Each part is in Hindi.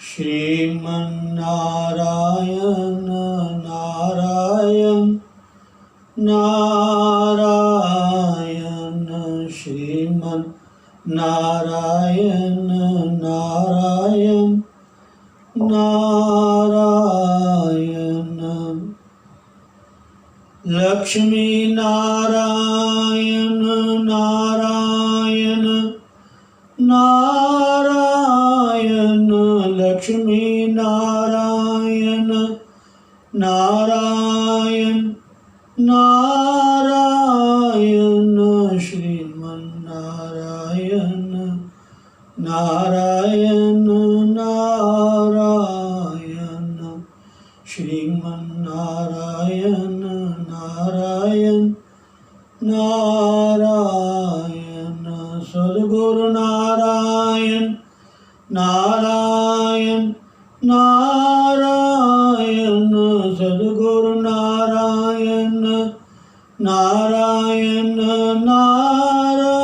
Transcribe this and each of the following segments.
श्रीमन्नारायण नारायण नारायण श्रीमन्नारायण नारायण नारायण लक्ष्मी नारायण नारायण नारायण लक्ष्मी नारायण नारायण नारायण श्रीमन्नारायण नारायण नारायण श्रीमन्नारायण नारायण नारायण सद्गुरु नारायण नारायण नारायण सद्गुरु नारायण नारायण नारायण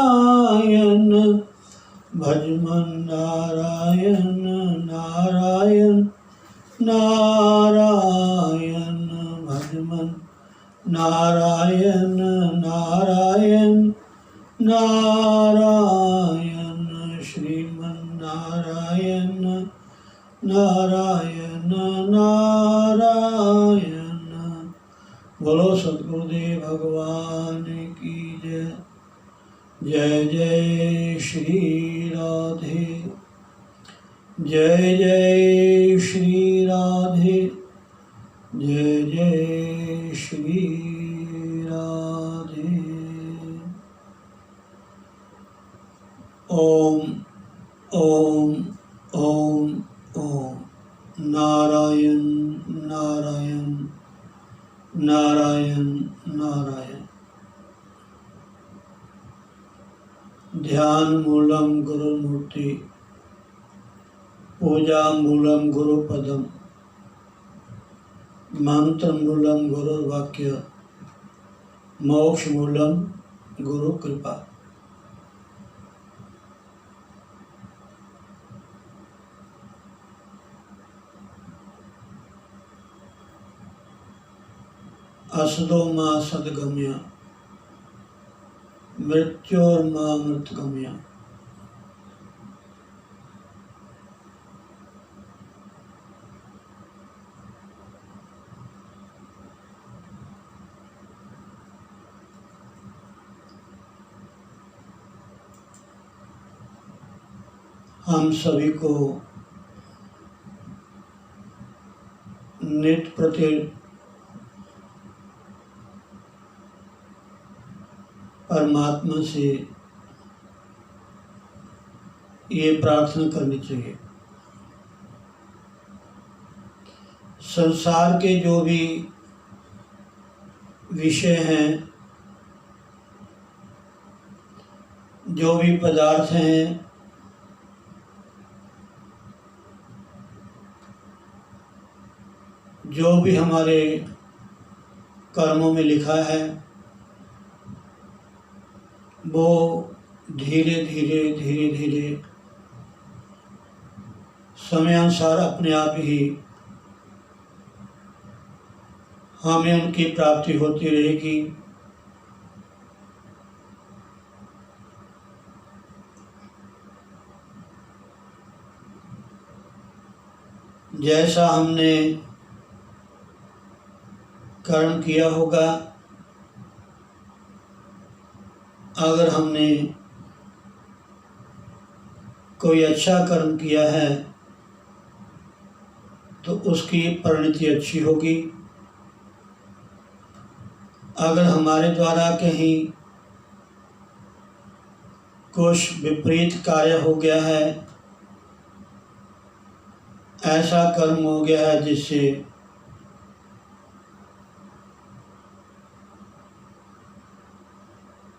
भजमन नारायण नारायण नारायण भजमन नारायण नारायण नारायण श्रीमन्नारायण नारायण नारायण। बोलो सद्गुरुदेव भगवान की जय। जय जय श्री राधे, जय जय श्री राधे, जय जय श्री राधे। ओम ओम ओम ओम नारायण नारायण नारायण नारायण। ध्यान मूलम गुरुमूर्ति, पूजा मूलम गुरुपदम, मंत्र मूलम गुरुवाक्य, मोक्ष मूलम गुरु कृपा। असदो मां सदगम्य, मृत्योर्मा मृतगम्य। हम सभी को नित्य प्रति परमात्मा से ये प्रार्थना करनी चाहिए, संसार के जो भी विषय हैं, जो भी पदार्थ हैं, जो भी हमारे कर्मों में लिखा है, वो धीरे धीरे धीरे धीरे समयानुसार अपने आप ही हमें उनकी प्राप्ति होती रहेगी। जैसा हमने कर्म किया होगा, अगर हमने कोई अच्छा कर्म किया है तो उसकी परिणति अच्छी होगी। अगर हमारे द्वारा कहीं कुछ विपरीत कार्य हो गया है, ऐसा कर्म हो गया है जिससे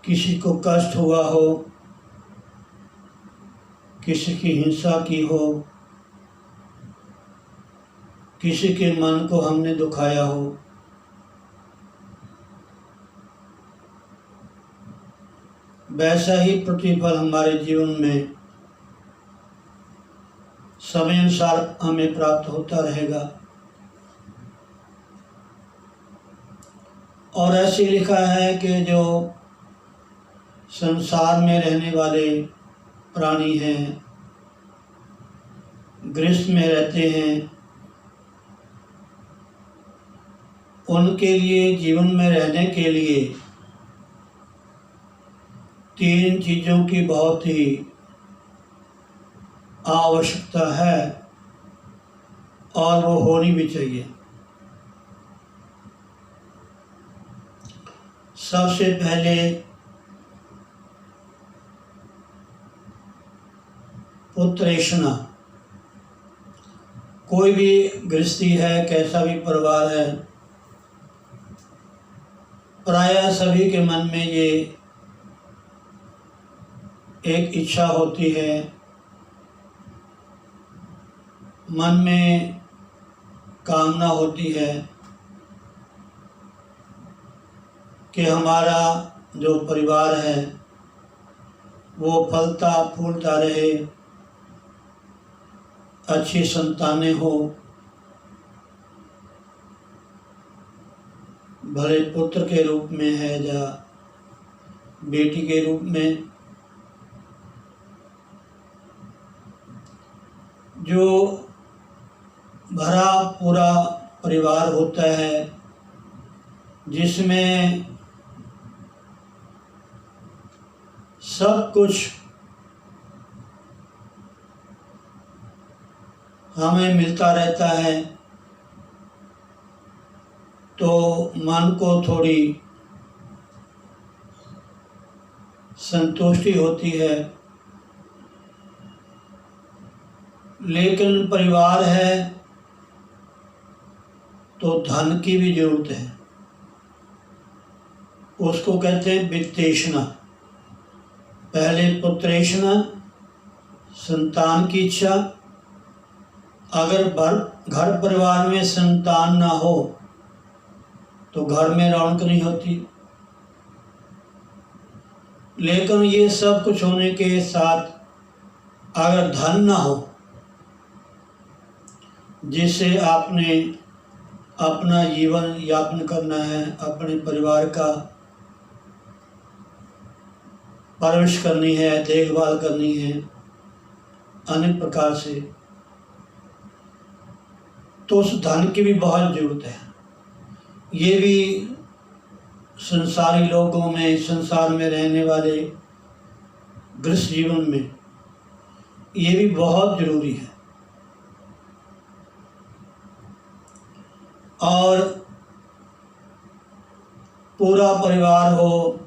किसी को कष्ट हुआ हो, किसी की हिंसा की हो, किसी के मन को हमने दुखाया हो, वैसा ही प्रतिफल हमारे जीवन में समय अनुसार हमें प्राप्त होता रहेगा। और ऐसे लिखा है कि जो संसार में रहने वाले प्राणी हैं, ग्रस्त में रहते हैं, उनके लिए जीवन में रहने के लिए 3 चीज़ों की बहुत ही आवश्यकता है और वो होनी भी चाहिए। सबसे पहले पुत्रेषणा। कोई भी गृहस्थी है, कैसा भी परिवार है, प्रायः सभी के मन में ये एक इच्छा होती है, मन में कामना होती है कि हमारा जो परिवार है वो फलता फूलता रहे, अच्छी संतानें हो, भले पुत्र के रूप में है या बेटी के रूप में। जो भरा पूरा परिवार होता है जिसमें सब कुछ हमें मिलता रहता है, तो मन को थोड़ी संतुष्टि होती है। लेकिन परिवार है तो धन की भी जरूरत है, उसको कहते हैं वित्तेषणा। पहले पुत्रेषणा, संतान की इच्छा। अगर घर परिवार में संतान ना हो तो घर में रौनक नहीं होती। लेकिन ये सब कुछ होने के साथ अगर धन ना हो जिससे आपने अपना जीवन यापन करना है, अपने परिवार का परवरिश करनी है, देखभाल करनी है अनेक प्रकार से, तो उस धन की भी बहुत ज़रूरत है। ये भी संसारी लोगों में, संसार में रहने वाले गृहस्थ जीवन में ये भी बहुत ज़रूरी है। और पूरा परिवार हो,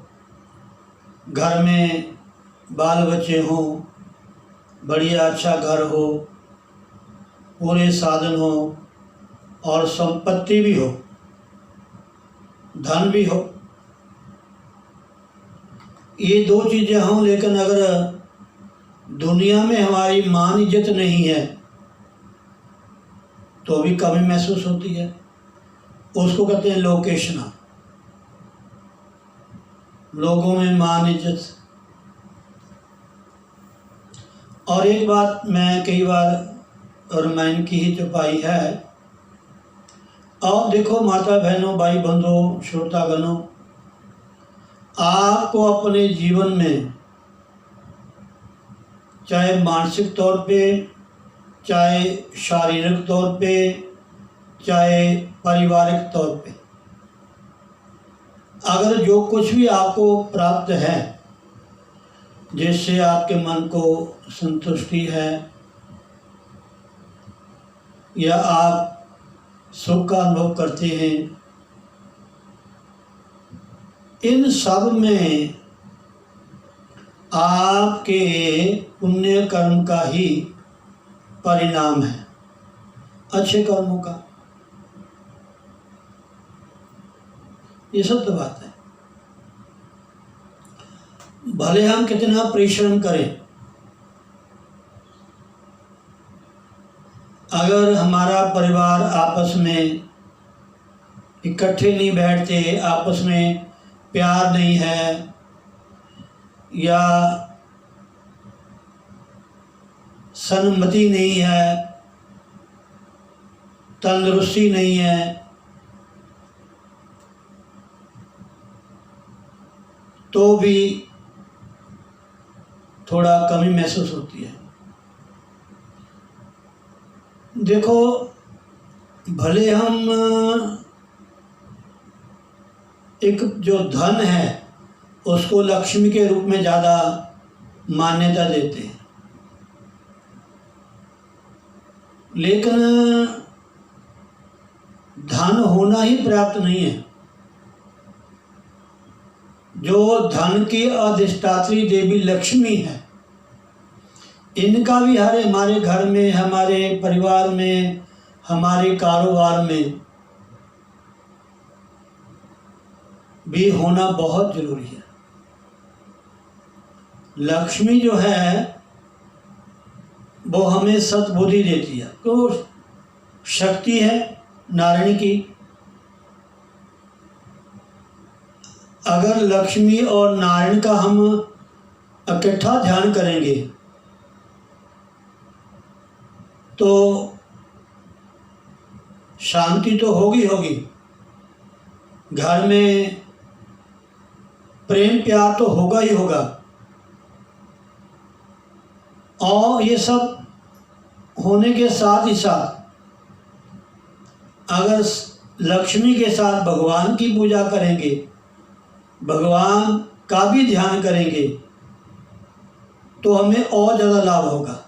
घर में बाल बच्चे हों, बढ़िया अच्छा घर हो, पूरे साधन हो और संपत्ति भी हो, धन भी हो। ये 2 चीज़ें हों, लेकिन अगर दुनिया में हमारी मान इज्जत नहीं है तो भी कमी महसूस होती है। उसको कहते हैं लोकेशना, लोगों में मान इज्जत। और एक बात मैं कई बार रामायण की ही चौपाई है, और देखो माता बहनों, भाई बंधुओं, श्रोतागणों, आपको अपने जीवन में चाहे मानसिक तौर पे, चाहे शारीरिक तौर पे, चाहे पारिवारिक तौर पे, अगर जो कुछ भी आपको प्राप्त है जिससे आपके मन को संतुष्टि है या आप सुख का अनुभव करते हैं, इन सब में आपके पुण्य कर्म का ही परिणाम है, अच्छे कर्मों का। ये सत्य बात है। भले हम कितना परिश्रम करें, अगर हमारा परिवार आपस में इकट्ठे नहीं बैठते, आपस में प्यार नहीं है या सन्मति नहीं है, तंदुरुस्ती नहीं है, तो भी थोड़ा कमी महसूस होती है। देखो, भले हम एक जो धन है उसको लक्ष्मी के रूप में ज़्यादा मान्यता देते हैं, लेकिन धन होना ही पर्याप्त नहीं है। जो धन की अधिष्ठात्री देवी लक्ष्मी है, इनका भी हमारे घर में, हमारे परिवार में, हमारे कारोबार में भी होना बहुत जरूरी है। लक्ष्मी जो है वो हमें सद्बुद्धि देती है, तो शक्ति है नारायण की। अगर लक्ष्मी और नारायण का हम इकट्ठा ध्यान करेंगे तो शांति तो होगी, घर में प्रेम प्यार तो होगा ही होगा, और ये सब होने के साथ ही साथ अगर लक्ष्मी के साथ भगवान की पूजा करेंगे, भगवान का भी ध्यान करेंगे, तो हमें और ज़्यादा लाभ होगा।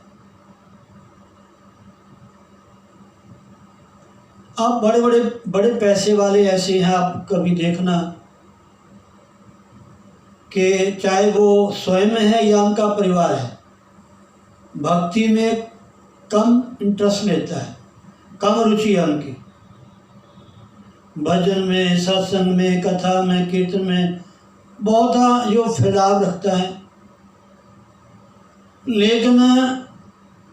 आप बड़े पैसे वाले ऐसे हैं, आप कभी देखना कि चाहे वो स्वयं है या उनका परिवार है, भक्ति में कम इंटरेस्ट लेता है, कम रुचि है उनकी। भजन में, सत्संग में, कथा में, कीर्तन में बहुत जो फैलाव रखता है, लेकिन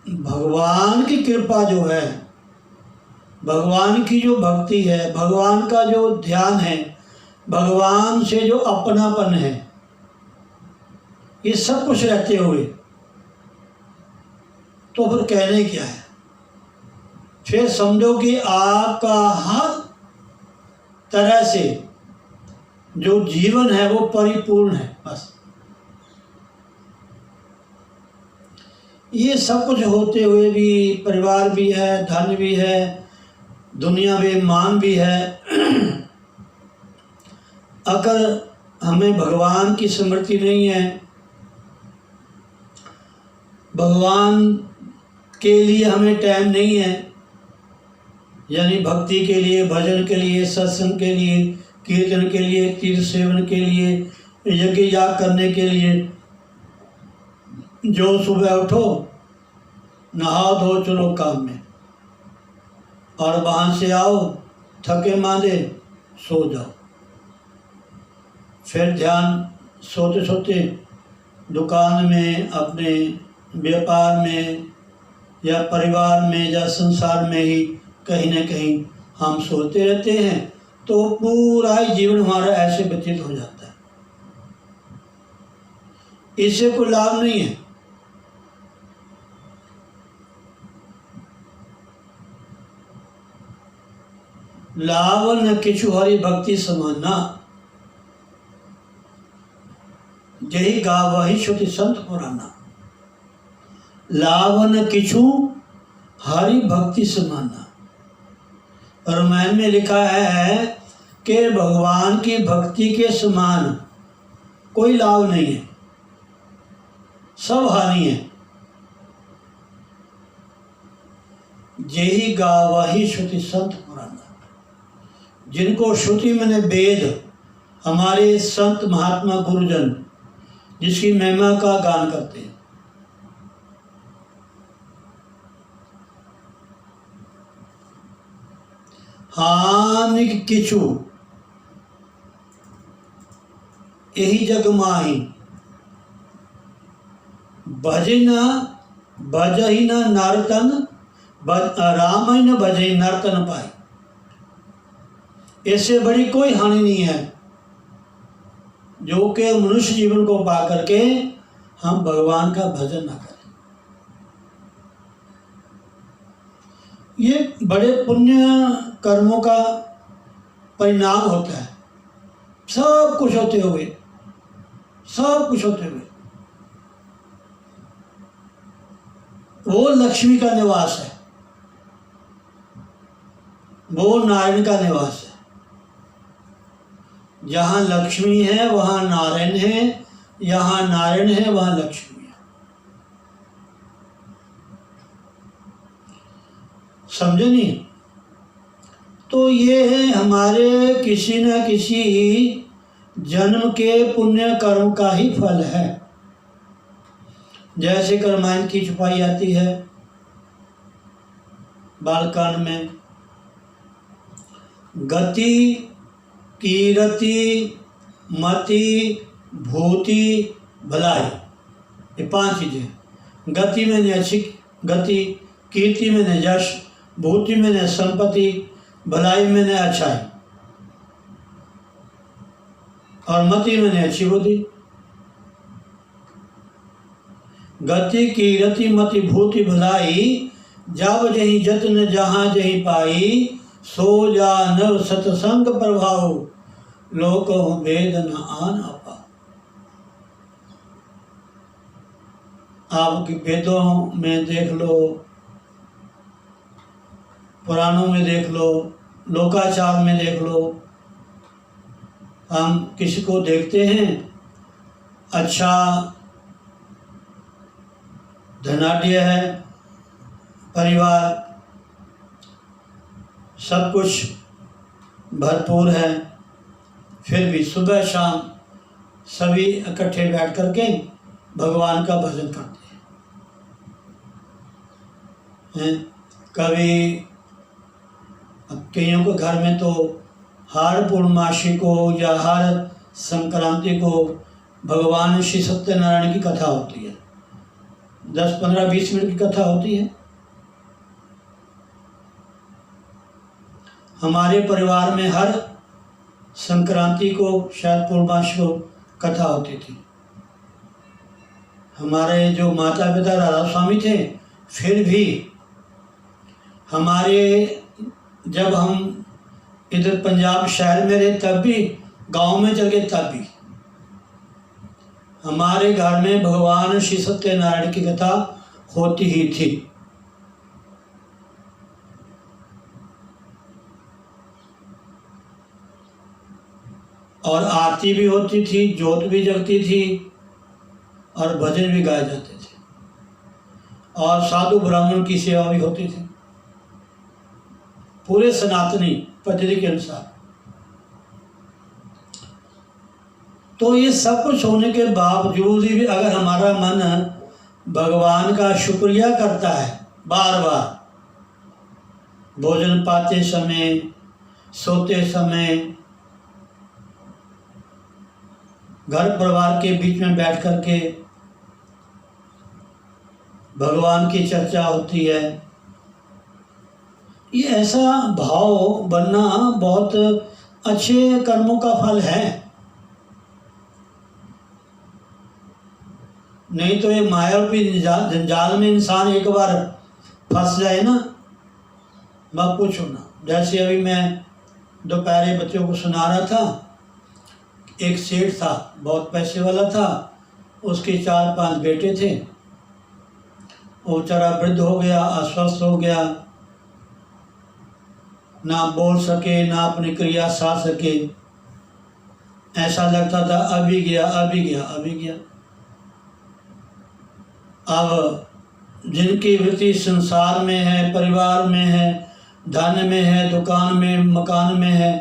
भगवान की कृपा जो है, भगवान की जो भक्ति है, भगवान का जो ध्यान है, भगवान से जो अपनापन है, ये सब कुछ रहते हुए तो फिर कहने क्या है। फिर समझो कि आपका हर तरह से जो जीवन है वो परिपूर्ण है। बस ये सब कुछ होते हुए भी परिवार भी है, धन भी है, दुनिया में मान भी है, अगर हमें भगवान की स्मृति नहीं है, भगवान के लिए हमें टाइम नहीं है, यानी भक्ति के लिए, भजन के लिए, सत्संग के लिए, कीर्तन के लिए, तीर्थ सेवन के लिए, यज्ञ याग करने के लिए, जो सुबह उठो, नहाओ धो चलो काम में, और वहाँ से आओ थके मांदे सो जाओ, फिर ध्यान सोते सोते दुकान में, अपने व्यापार में या परिवार में या संसार में ही कहीं न कहीं हम सोते रहते हैं, तो पूरा ही जीवन हमारा ऐसे व्यतीत हो जाता है। इससे कोई लाभ नहीं है। लाभ न किछु हरि भक्ति समाना, जही गावहि श्रुति संत पुराना। लाभ न किछु हरि भक्ति समाना। रामायण में लिखा है कि भगवान की भक्ति के समान कोई लाभ नहीं है, सब हानि है। जेहि गावहि श्रुति संत पुराना, जिनको श्रुति मैंने वेद, हमारे संत महात्मा गुरुजन जिसकी महिमा का गान करते हैं, हानि किछु यही जग माही, भजन भजहि न नर्तन, राम ही न भजहि नर्तन पाई। इससे बड़ी कोई हानि नहीं है जो कि मनुष्य जीवन को पा करके हम भगवान का भजन न करें। ये बड़े पुण्य कर्मों का परिणाम होता है। सब कुछ होते हुए, सब कुछ होते हुए वो लक्ष्मी का निवास है, वो नारायण का निवास है। जहाँ लक्ष्मी है वहाँ नारायण है, यहाँ नारायण है वहाँ लक्ष्मी है। समझे नहीं? तो ये हमारे किसी न किसी जन्म के पुण्य कर्म का ही फल है। जैसे रामायण की छुपाई आती है बालकांड में, गति कीरति मति भूति भलाई, ये 5 चीजें। गति में अच्छी गति, कीर्ति में यश, भूति में संपत्ति, भलाई में अच्छाई, और मति में अच्छी बुद्धि। गति कीरति मति भूति भलाई, जब जही जतन जहाँ जही पाई, सो जा नव सतसंग प्रभाव, लोक भेद न आन आपा। आप वेदों में देख लो, पुराणों में देख लो, लोकाचार में देख लो, हम किसी को देखते हैं अच्छा धनाढ्य है, परिवार सब कुछ भरपूर है, फिर भी सुबह शाम सभी इकट्ठे बैठ करके भगवान का भजन करते हैं। कभी कईयों के घर में तो हर पूर्णमासी को या हर संक्रांति को भगवान श्री सत्यनारायण की कथा होती है। 10, 15, 20 मिनट की कथा होती है। हमारे परिवार में हर संक्रांति को, शायद पूर्णमासी को कथा होती थी। हमारे जो माता पिता राधा स्वामी थे, फिर भी हमारे जब हम इधर पंजाब शहर में रहे तब भी, गांव में चल गए तब भी, हमारे घर में भगवान श्री सत्यनारायण की कथा होती ही थी। और आरती भी होती थी, ज्योत भी जगती थी, और भजन भी गाए जाते थे, और साधु ब्राह्मण की सेवा भी होती थी, पूरे सनातनी पद्धति के अनुसार। तो ये सब कुछ होने के बावजूद भी अगर हमारा मन भगवान का शुक्रिया करता है बार बार, भोजन पाते समय, सोते समय, घर परिवार के बीच में बैठ करके भगवान की चर्चा होती है, ये ऐसा भाव बनना बहुत अच्छे कर्मों का फल है। नहीं तो ये मायावी जंजाल में इंसान एक बार फंस जाए ना, मत पूछो ना। जैसे अभी मैं दोपहर बच्चों को सुना रहा था, एक सेठ था, बहुत पैसे वाला था, उसके 4-5 बेटे थे। वो बेचारा वृद्ध हो गया, अस्वस्थ हो गया, ना बोल सके, ना अपनी क्रिया साध सके। ऐसा लगता था अभी गया, अभी गया, अभी गया। अब जिनकी वृत्ति संसार में है, परिवार में है, धन में है, दुकान में, मकान में है,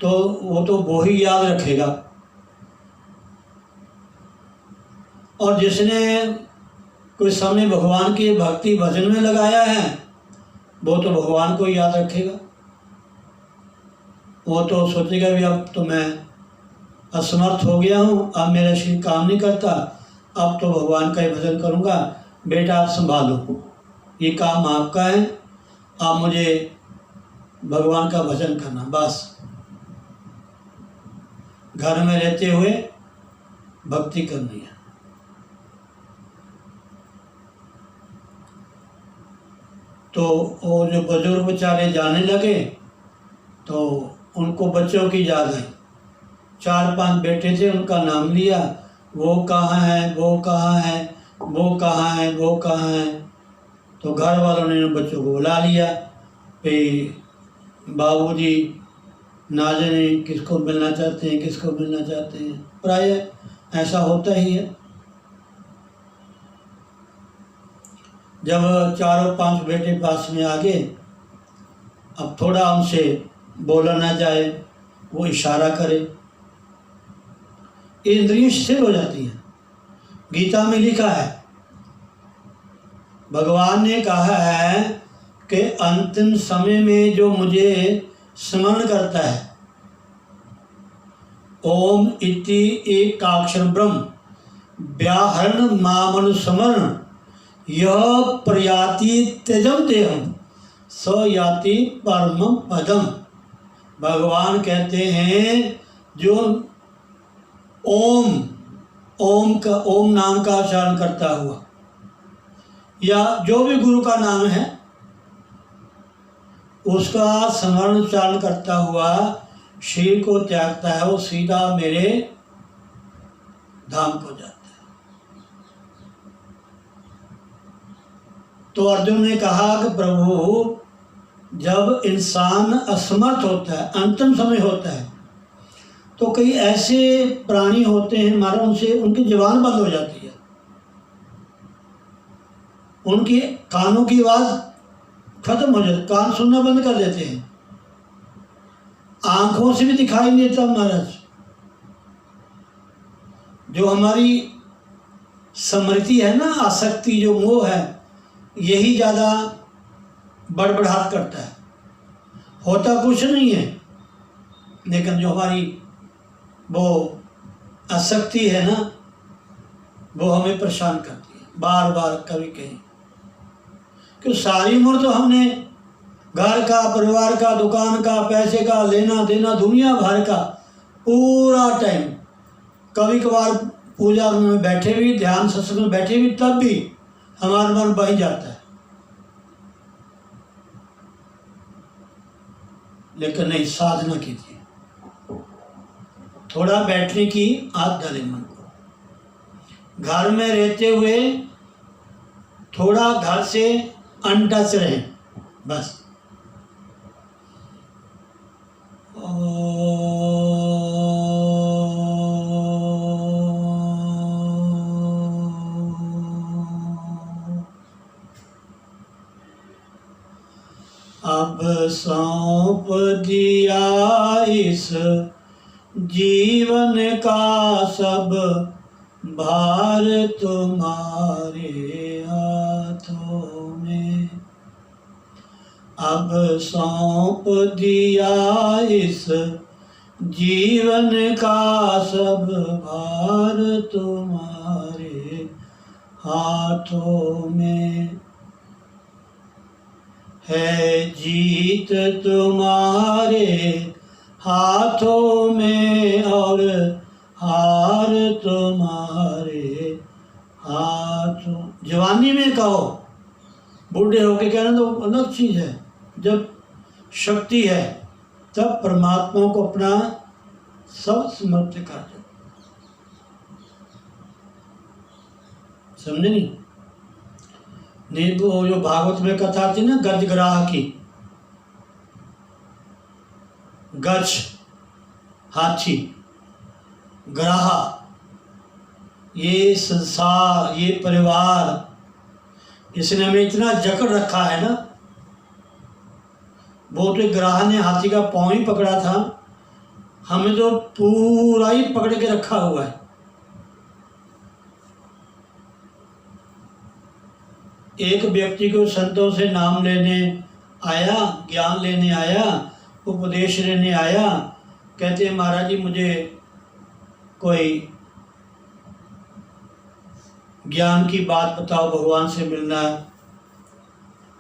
तो वो ही याद रखेगा। और जिसने कोई समय भगवान की भक्ति भजन में लगाया है, वो तो भगवान को याद रखेगा। वो तो सोचेगा भी अब तो मैं असमर्थ हो गया हूँ, अब मेरा शरीर काम नहीं करता, अब तो भगवान का ही भजन करूँगा। बेटा आप संभालो, ये काम आपका है, आप मुझे भगवान का भजन करना। बस घर में रहते हुए भक्ति करनी है। तो वो जो बुजुर्ग बेचारे जाने लगे तो उनको बच्चों की याद आई। 4-5 बेटे थे, उनका नाम लिया, वो कहाँ है, वो कहाँ है, वो कहाँ है, वो कहाँ है। तो घर वालों ने उन बच्चों को बुला लिया कि बाबूजी ना जाने किसको मिलना चाहते हैं, किसको मिलना चाहते हैं। प्रायः ऐसा होता ही है। जब 4-5 बेटे पास में आ गए, अब थोड़ा उनसे बोला ना जाए, वो इशारा करे, इंद्रियां स्थिर हो जाती हैं। गीता में लिखा है, भगवान ने कहा है कि अंतिम समय में जो मुझे स्मरण करता है, ओम इति एकाक्षर ब्रह्म व्याहरण मामनुस्मरण यह प्रयाति त्यजम देहम स याति परमं पदम। भगवान कहते हैं जो ओम नाम का उच्चारण करता हुआ या जो भी गुरु का नाम है उसका स्मरण उच्चारण करता हुआ शरीर को त्यागता है, वो सीधा मेरे धाम को जाता है। तो अर्जुन ने कहा कि प्रभु जब इंसान असमर्थ होता है, अंतिम समय होता है, तो कई ऐसे प्राणी होते हैं हमारा, उनसे उनकी जुबान बंद हो जाती है, उनकी कानों की आवाज़ खत्म हो जाती, कान सुनना बंद कर देते हैं, आंखों से भी दिखाई नहीं देता महाराज। जो हमारी स्मृति है ना, आसक्ति जो मोह है, यही ज़्यादा बड़बड़ाहट करता है। होता कुछ नहीं है, लेकिन जो हमारी वो आसक्ति है ना, वो हमें परेशान करती है बार बार कभी कहीं। क्यों सारी उम्र तो हमने घर का, परिवार का, दुकान का, पैसे का, लेना देना, दुनिया भर का पूरा टाइम, कभी कभार पूजा में बैठे भी, ध्यान सत्संग में बैठे भी, तब भी हमारा मन बह जाता है। लेकिन नहीं, साधना कीजिए, थोड़ा बैठने की आदत डालें मन को। घर में रहते हुए थोड़ा घर से अनटच रहें बस। अब सौंप दिया इस जीवन का सब भार तुम्हारे हाथों में। अब सौंप दिया इस जीवन का सब भार तुम्हारे हाथों में। है जीत तुम्हारे हाथों में और हार तुम्हारे हाथों। जवानी में कहो, बूढ़े होके कहना तो अलग चीज़ है। जब शक्ति है तब परमात्मा को अपना सब समर्पित कर दो। समझे नहीं? वो जो भागवत में कथा थी ना, गजग्राह की, गज हाथी, ग्राहा ये संसार, ये परिवार, इसने हमें इतना जकड़ रखा है ना। वो तो ग्राह ने हाथी का पाँव ही पकड़ा था, हमें तो पूरा ही पकड़ के रखा हुआ है। एक व्यक्ति को संतों से नाम लेने आया, ज्ञान लेने आया, उपदेश लेने आया। कहते हैं महाराज जी मुझे कोई ज्ञान की बात बताओ, भगवान से मिलना है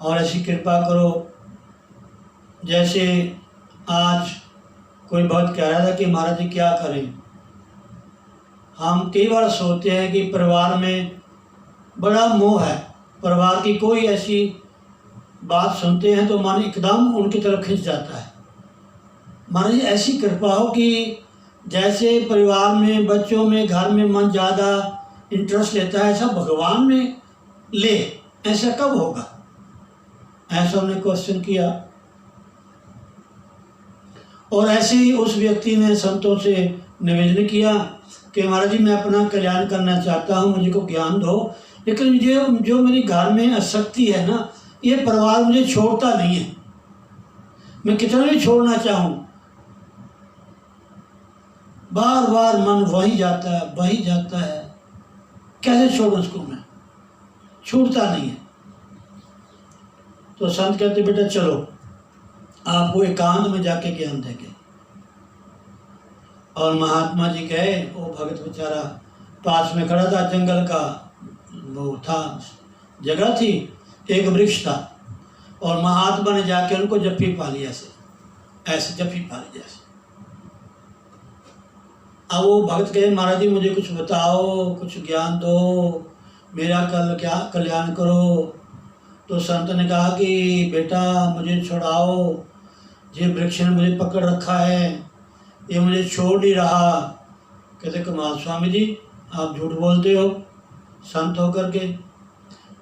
और ऐसी कृपा करो। जैसे आज कोई बहुत कह रहा था कि महाराज जी क्या करें। हम कई बार सोचते हैं कि परिवार में बड़ा मोह है, परिवार की कोई ऐसी बात सुनते हैं तो मन एकदम उनकी तरफ खिंच जाता है। महाराज ऐसी कृपा हो कि जैसे परिवार में, बच्चों में, घर में मन ज़्यादा इंटरेस्ट लेता है, ऐसा भगवान में ले, ऐसा कब होगा? ऐसा हमने क्वेश्चन किया। और ऐसे ही उस व्यक्ति ने संतों से निवेदन किया कि महाराज जी, मैं अपना कल्याण करना चाहता हूँ, मुझे को ज्ञान दो, लेकिन मुझे जो मेरी घर में आसक्ति है ना, ये परिवार मुझे छोड़ता नहीं है। मैं कितना भी छोड़ना चाहूँ, बार बार मन वही जाता है, वही जाता है, कैसे छोड़ूं उसको मैं, छूटता नहीं है। तो संत कहते बेटा चलो, आपको एकांत में जाके ज्ञान देंगे। और महात्मा जी गए। वो भगत बेचारा पास में खड़ा था, जंगल का वो था, जगह थी, एक वृक्ष था, और महात्मा ने जाके उनको जप्फी पा लिया, ऐसे जप्फी पा ली जैसे। अब वो भगत कहे महाराज जी मुझे कुछ बताओ, कुछ ज्ञान दो, मेरा क्या कल्याण करो। तो संत ने कहा कि बेटा मुझे छुड़ाओ, ये वृक्ष ने मुझे पकड़ रखा है, ये मुझे छोड़ नहीं रहा। कहते कमाल स्वामी जी, आप झूठ बोलते हो संत होकर के।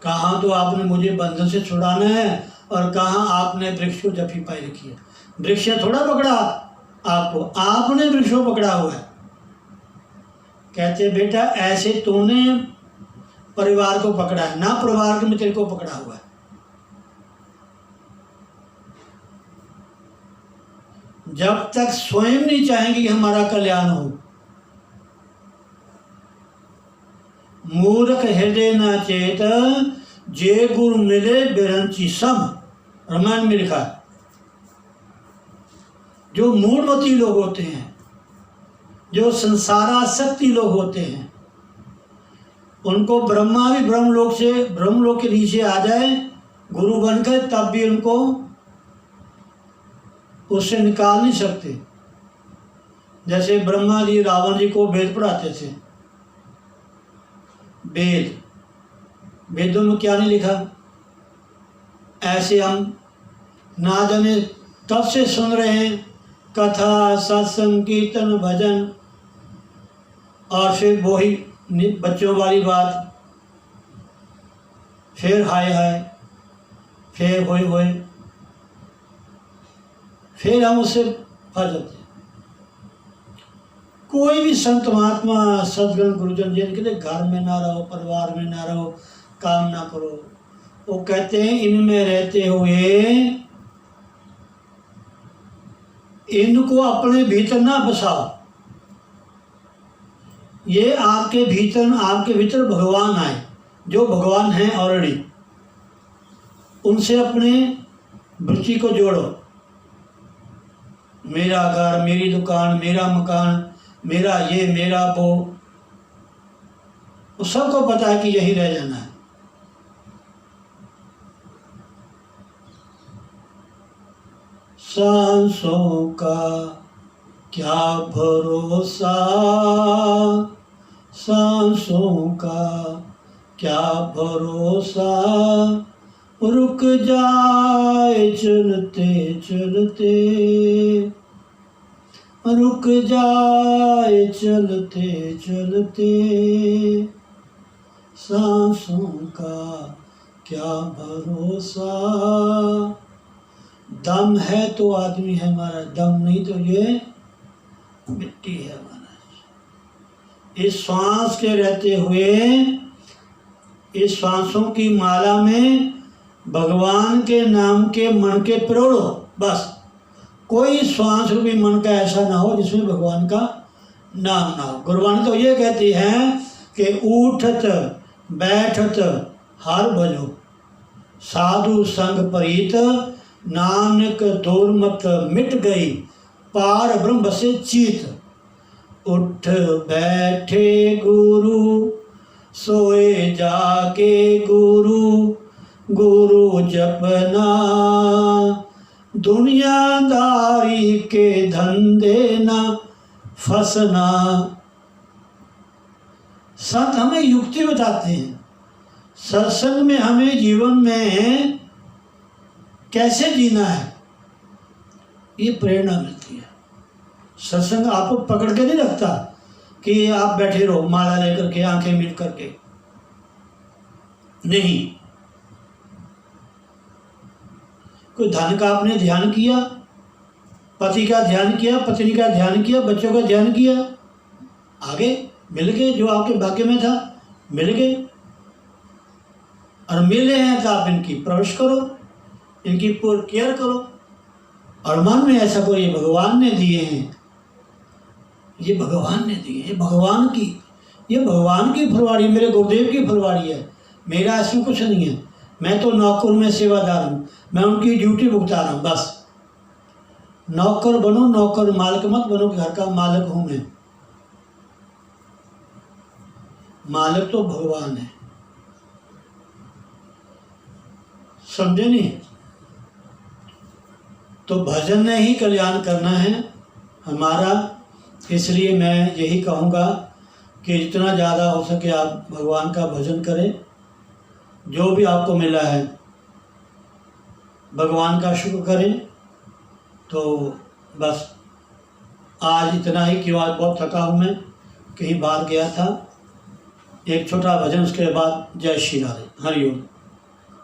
कहाँ तो आपने मुझे बंधन से छुड़ाना है और कहाँ आपने वृक्ष को जप्फी पाई रखी है। वृक्ष ने थोड़ा पकड़ा आपको, आपने वृक्ष को पकड़ा हुआ है। कहते बेटा ऐसे तूने परिवार को पकड़ा है, ना परिवार के मित्र को पकड़ा हुआ है। जब तक स्वयं नहीं चाहेंगे कि हमारा कल्याण हो। मूर्ख हृदय न चेत, जे गुरु मिले बिरंची सम, रामायण में लिखा है। जो मूढ़मती लोग होते हैं, जो संसारासक्ति लोग होते हैं, उनको ब्रह्मा भी ब्रह्मलोक के नीचे आ जाए गुरु बनकर, तब भी उनको उससे निकाल नहीं सकते। जैसे ब्रह्मा जी रावण जी को वेद पढ़ाते थे, वेदों में क्या नहीं लिखा, ऐसे हम ना जाने तब से सुन रहे हैं कथा, सत्संग, कीर्तन, भजन, और फिर वही बच्चों वाली बात, फिर हाय हाय, फिर होए, फिर हम उससे फंस जाते। कोई भी संत महात्मा, सदगुरु, गुरुजन जी कहते घर में ना रहो, परिवार में ना रहो, काम ना करो। वो कहते हैं इनमें रहते हुए इनको अपने भीतर ना बसाओ। ये आपके भीतर भगवान आए, जो भगवान हैं ऑलरेडी, उनसे अपने वृत्ति को जोड़ो। मेरा घर, मेरी दुकान, मेरा मकान, मेरा ये, मेरा वो सबको पता है कि यही रह जाना है। सांसों का क्या भरोसा, सांसों का क्या भरोसा, रुक जाए चलते चलते, रुक जाए चलते चलते, सांसों का क्या भरोसा। दम है तो आदमी है हमारा, दम नहीं तो ये मिट्टी है हमारा। इस श्वास के रहते हुए इस श्वासों की माला में भगवान के नाम के मन के प्रोड़ो। बस कोई श्वास रूपी मन का ऐसा ना हो जिसमें भगवान का नाम ना हो। गुरबाणी तो ये कहती है कि उठत बैठत हर भजो, साधु संग परीत, नानक दुर्मत मिट गई, पार ब्रह्म से चीत। उठ बैठे गुरु, सोए जागे गुरु, गुरु जपना, दुनियादारी के धंधे ना फंसना। संत हमें युक्ति बताते हैं, सत्संग में हमें जीवन में कैसे जीना है, ये प्रेरणा मिलती है। सत्संग आपको पकड़ के नहीं रखता कि आप बैठे रहो माला लेकर के, आंखें मीट करके, नहीं। कोई धन का आपने ध्यान किया, पति का ध्यान किया, पत्नी का ध्यान किया, बच्चों का ध्यान किया, आगे मिल गए, जो आपके भाग्य में था मिल गए। और मिले हैं तो आप इनकी परवरिश करो, इनकी पूरी केयर करो। और मन में ऐसा कोई, ये भगवान ने दिए हैं, ये भगवान ने दिए, ये भगवान की फुलवाड़ी, मेरे गुरुदेव की फुलवाड़ी है, मेरा इसमें कुछ नहीं है। मैं तो नौकर में सेवादार हूँ, मैं उनकी ड्यूटी भुगता रहा हूँ बस। नौकर बनो, नौकर मालिक मत बनो, घर का मालिक हूँ मैं। मालिक तो भगवान है, समझे नहीं? तो भजन ने ही कल्याण करना है हमारा। इसलिए मैं यही कहूँगा कि जितना ज़्यादा हो सके आप भगवान का भजन करें। जो भी आपको मिला है भगवान का शुक्र करें। तो बस आज इतना ही कि आज बहुत थका हूँ, मैं कहीं बाहर गया था। एक छोटा भजन, उसके बाद जय श्री राधे, हरि ओम।